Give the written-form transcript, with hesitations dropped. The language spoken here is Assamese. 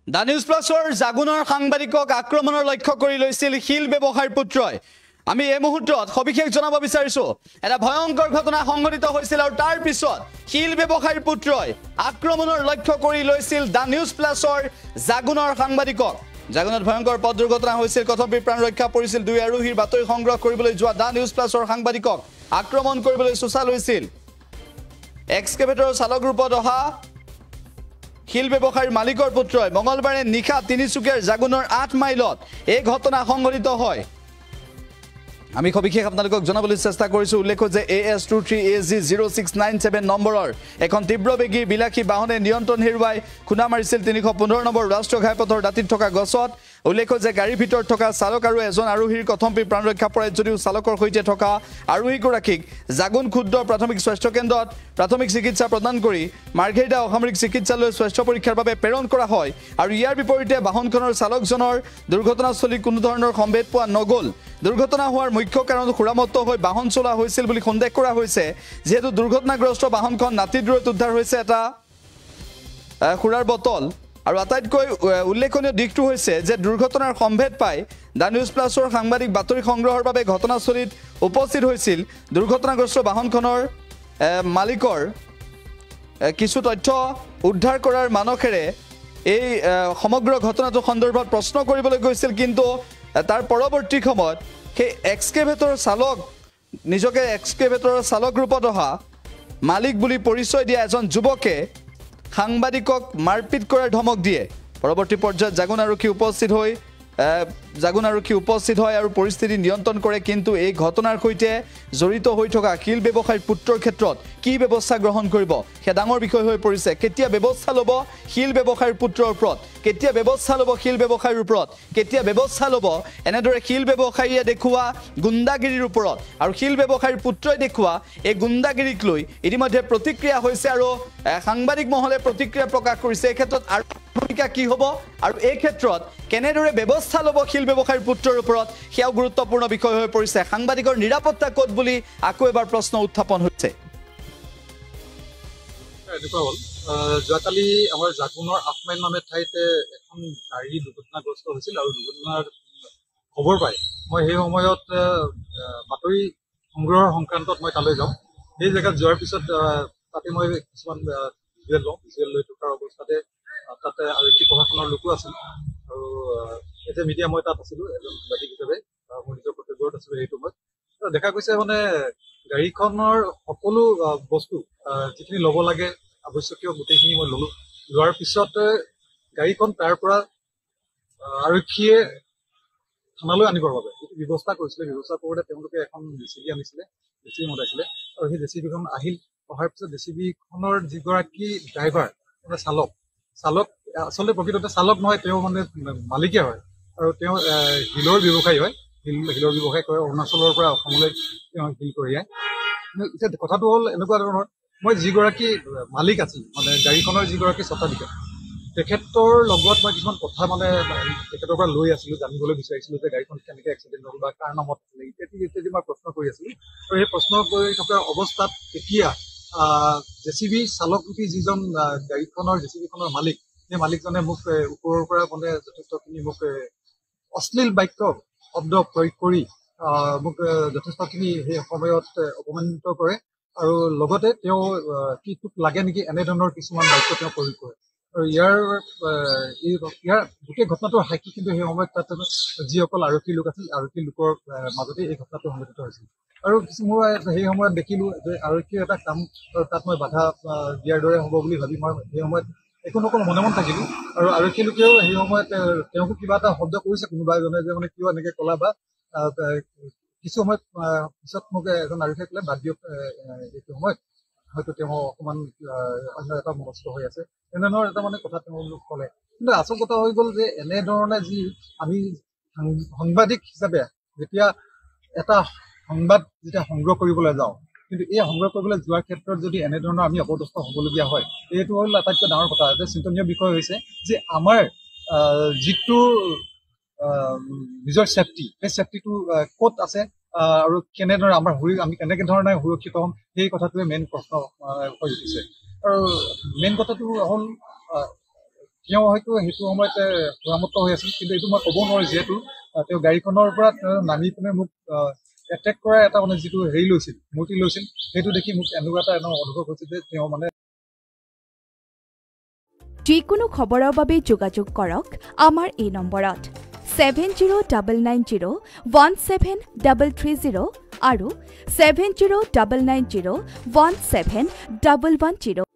দা নিউজ প্লাছৰ জাগুনৰ সাংবাদিকক আক্ৰমণৰ লক্ষ্য কৰি লৈছিল শিল ব্যৱসায়ৰ পুত্ৰই। আমি এই মুহূৰ্তত সবিশেষ জনাব বিচাৰিছো এটা ভয়ংকৰ ঘটনা সংঘটিত হৈছিল আৰু তাৰ পিছত শিল ব্যৱসায়ৰ পুত্ৰই আক্ৰমণৰ লক্ষ্য কৰি লৈছিল দা নিউজ প্লাছৰ জাগুনৰ সাংবাদিকক। জাগুনত ভয়ংকৰ পথ দুৰ্ঘটনা হৈছিল, কথম্পিৰ প্ৰাণ ৰক্ষা পৰিছিল। দুই আৰোহীৰ বাতৰি সংগ্ৰহ কৰিবলৈ যোৱা দা নিউজ প্লাছৰ সাংবাদিকক আক্ৰমণ কৰিবলৈ চোচা লৈছিল এক্সকেভেটৰৰ চালক ৰূপত অহা শিল ব্যৱসায়ীৰ মালিকৰ পুত্ৰই। মঙলবাৰে নিশা তিনিচুকীয়াৰ জাগুনৰ ৮ মাইলত এই ঘটনা সংঘটিত হয়। আমি সবিশেষ আপোনালোকক জনাবলৈ চেষ্টা কৰিছো। উল্লেখ্য যে AS23AG0697 নম্বৰৰ এখন তীব্ৰবেগী বিলাসী বাহনে নিয়ন্ত্ৰণ হেৰুৱাই খুন্দা মাৰিছিল ৩১৫ নম্বৰ ৰাষ্ট্ৰীয় ঘাইপথৰ দাঁতিত থকা গছত। উল্লেখ্য যে গাড়ীৰ ভিতৰত থকা চালক আৰু এজন আৰোহীৰ কথম্পিৰ প্ৰাণ ৰক্ষা পৰে যদিও চালকৰ সৈতে থকা আৰোহীগৰাকীক জাগুন ক্ষুদ্ৰ প্ৰাথমিক স্বাস্থ্য কেন্দ্ৰত প্ৰাথমিক চিকিৎসা প্ৰদান কৰি মাৰ্ঘেৰিটা অসামৰিক চিকিৎসালয়ত স্বাস্থ্য পৰীক্ষাৰ বাবে প্ৰেৰণ কৰা হয়। আৰু ইয়াৰ বিপৰীতে বাহনখনৰ চালকজনৰ দুৰ্ঘটনাস্থলীত কোনো ধৰণৰ সম্ভেদ পোৱা নগ'ল। দুৰ্ঘটনা হোৱাৰ মুখ্য কাৰণ সুৰামত্ত হৈ বাহন চলোৱা হৈছিল বুলি সন্দেহ কৰা হৈছে। যিহেতু দুৰ্ঘটনাগ্ৰস্ত বাহনখন নাতিদূৰত উদ্ধাৰ হৈছে এটা সুৰাৰ বটল। আৰু আটাইতকৈ উল্লেখনীয় দিশটো হৈছে যে দুৰ্ঘটনাৰ সম্ভেদ পাই দা নিউজ প্লাছৰ সাংবাদিক বাতৰি সংগ্ৰহৰ বাবে ঘটনাস্থলীত উপস্থিত হৈছিল। দুৰ্ঘটনাগ্ৰস্ত বাহনখনৰ মালিকৰ কিছু তথ্য উদ্ধাৰ কৰাৰ মানসেৰে এই সমগ্ৰ ঘটনাটো সন্দৰ্ভত প্ৰশ্ন কৰিবলৈ গৈছিল, কিন্তু তাৰ পৰৱৰ্তী সময়ত সেই এক্সকেভেটৰ চালক নিজকে এক্সকেভেটৰৰ চালক ৰূপত অহা মালিক বুলি পৰিচয় দিয়া এজন যুৱকে সাংবাদিকক মাৰপিট কৰাৰ ধমক দিয়ে। পৰৱৰ্তী পৰ্যায়ত জাগুন আৰক্ষী উপস্থিত হয় আৰু পৰিস্থিতি নিয়ন্ত্ৰণ কৰে। কিন্তু এই ঘটনাৰ সৈতে জড়িত হৈ থকা শিল ব্যৱসায়ীৰ পুত্ৰৰ ক্ষেত্ৰত কি ব্যৱস্থা গ্ৰহণ কৰিব সেয়া ডাঙৰ বিষয় হৈ পৰিছে। কেতিয়া ব্যৱস্থা ল'ব শিল ব্যৱসায়ীৰ পুত্ৰৰ ওপৰত, কেতিয়া ব্যৱস্থা ল'ব শিল ব্যৱসায়ীৰ ওপৰত, কেতিয়া ব্যৱস্থা ল'ব এনেদৰে শিল ব্যৱসায়ীয়ে দেখুওৱা গুণ্ডাগিৰিৰ ওপৰত আৰু শিল ব্যৱসায়ীৰ পুত্ৰই দেখুওৱা এই গুণ্ডাগিৰিক লৈ ইতিমধ্যে প্ৰতিক্ৰিয়া হৈছে আৰু সাংবাদিক মহলে প্ৰতিক্ৰিয়া প্ৰকাশ কৰিছে। এই ক্ষেত্ৰত আৰু ভূমিকা কি হ'ব আৰু এই ক্ষেত্ৰত কেনেদৰে ব্যৱস্থা ল'ব শিল ব্যৱসায়ীৰ পুত্ৰৰ ওপৰত সেয়াও গুৰুত্বপূৰ্ণ বিষয় হৈ পৰিছে। সাংবাদিকৰ নিৰাপত্তা ক'ত বুলি আকৌ এবাৰ প্ৰশ্ন উত্থাপন হৈছে। এনেকুৱা হ'ল যোৱাকালি আমাৰ জাগুনৰ ৮ মাইল নামে ঠাইতে এখন গাড়ী দুৰ্ঘটনাগ্ৰস্ত হৈছিল আৰু দুৰ্ঘটনাৰ খবৰ পাই মই সেই সময়ত বাতৰি সংগ্ৰহৰ সংক্ৰান্তত মই তালৈ যাওঁ। সেই জেগাত যোৱাৰ পিছত তাতে মই কিছুমান ভিজুৱেল লৈ থকাৰ অৱস্থাতে তাতে আৰক্ষী প্ৰশাসনৰ লোকো আছিল আৰু এজ এ মিডিয়া মই তাত আছিলোঁ এজন সাংবাদিক হিচাপে মোৰ নিজৰ কৰ্তব্যত আছিলোঁ। সেইটো সময়ত দেখা গৈছে মানে গাড়ীখনৰ সকলো বস্তু যিখিনি ল'ব লাগে আৱশ্যকীয় গোটেইখিনি মই ল'লোঁ। লোৱাৰ পিছত গাড়ীখন তাৰ পৰা আৰক্ষীয়ে থানালৈ আনিবৰ বাবে যিটো ব্যৱস্থা কৰিছিলে, ব্যৱস্থা কৰোঁতে তেওঁলোকে এখন JCB আনিছিলে, JCB মতাইছিলে আৰু সেই JCBখন অহাৰ পিছত JCBখনৰ যিগৰাকী ড্ৰাইভাৰ মানে চালক আচলতে প্ৰকৃততে চালক নহয়, তেওঁ মানে মালিকে হয় আৰু তেওঁ শিলৰ ব্যৱসায়ী হয়। শিলৰ ব্যৱসায় কৰে, অৰুণাচলৰ পৰা অসমলৈ তেওঁ শিল কঢ়িয়ায়। এতিয়া কথাটো হ'ল এনেকুৱা ধৰণৰ, মই যিগৰাকী মালিক আছিল মানে গাড়ীখনৰ যিগৰাকী স্বত্বাধিকাৰ তেখেতৰ লগত মই কিছুমান কথা মানে তেখেতৰ পৰা লৈ আছিলোঁ, জানিবলৈ বিচাৰিছিলোঁ যে গাড়ীখন কেনেকৈ এক্সিডেণ্ট হ'ল বা কাৰ নামত আছিলে ইত্যাদি মই প্ৰশ্ন কৰি আছিলোঁ। আৰু সেই প্ৰশ্ন কৰি থকাৰ অৱস্থাত তেতিয়া JCB চালক ৰূপী যিজন গাড়ীখনৰ JCBখনৰ মালিক, সেই মালিকজনে মোক ওপৰৰ পৰা মানে যথেষ্টখিনি মোক অশ্লীল বাক্য শব্দ প্ৰয়োগ কৰি মোক যথেষ্টখিনি সেই সময়ত অপমানিত কৰে আৰু লগতে তেওঁ কি তোক লাগে নেকি এনেধৰণৰ কিছুমান বাক্য তেওঁ প্ৰয়োগ কৰে। আৰু ইয়াৰ গোটেই ঘটনাটোৰ সাক্ষী কিন্তু সেই সময়ত তাত যিসকল আৰক্ষী লোক আছিল, আৰক্ষী লোকৰ মাজতে এই ঘটনাটো সংঘটিত হৈছিল। আৰু মোৰ সেই সময়ত দেখিলোঁ যে আৰক্ষীৰ এটা কাম তাত মই বাধা দিয়াৰ দৰে হ'ব বুলি ভাবি মই সেই সময়ত একো নকওঁ মনে মন থাকিলোঁ। আৰু আৰক্ষী লোকেও সেই সময়ত তেওঁকো কিবা এটা শব্দ কৰিছে কোনোবা এজনে যে মানে কিয় এনেকৈ ক'লা বা কিছু সময়ত পিছত মোক এজন আৰক্ষীয়ে ক'লে বাদ দিয়ক, এইটো সময়ত হয়তো তেওঁ অকণমান অন্য এটা মনস্থ হৈ আছে এনেধৰণৰ এটা মানে কথা তেওঁলোক ক'লে। কিন্তু আচল কথা হৈ গ'ল যে এনেধৰণে যি আমি সাংবাদিক হিচাপে যেতিয়া এটা সংবাদ যেতিয়া সংগ্ৰহ কৰিবলৈ যাওঁ, কিন্তু এই সংগ্ৰহ কৰিবলৈ যোৱাৰ ক্ষেত্ৰত যদি এনেধৰণৰ আমি অপদস্থ হ'বলগীয়া হয়, এইটো হ'ল আটাইতকৈ ডাঙৰ কথা। এটা চিন্তনীয় বিষয় হৈছে যে আমাৰ যিটো নিজৰ ছেফটি, সেই ছেফটিটো ক'ত আছে আৰু কেনেদৰে আমি কেনেকে ধৰণে সুৰক্ষিত হ'ম সেই কথাটোৱে মেইন প্ৰশ্ন হৈ উঠিছে। আৰু মেইন কথাটো হ'ল তেওঁ হয়তো সেইটো সময়ত সুৰামত্ত হৈ আছিল, কিন্তু এইটো মই ক'ব নোৱাৰো, যিহেতু তেওঁ গাড়ীখনৰ পৰা নামি পিনে মোক এটেক কৰা এটা মানে যিটো হেৰি লৈছিল, মূৰ্তি লৈছিল, সেইটো দেখি মোক এনেকুৱা এটা অনুভৱ হৈছিল যে তেওঁ মানে। যিকোনো খবৰৰ বাবে যোগাযোগ কৰক আমাৰ এই নম্বৰত 7099017330 আৰু 7099017110।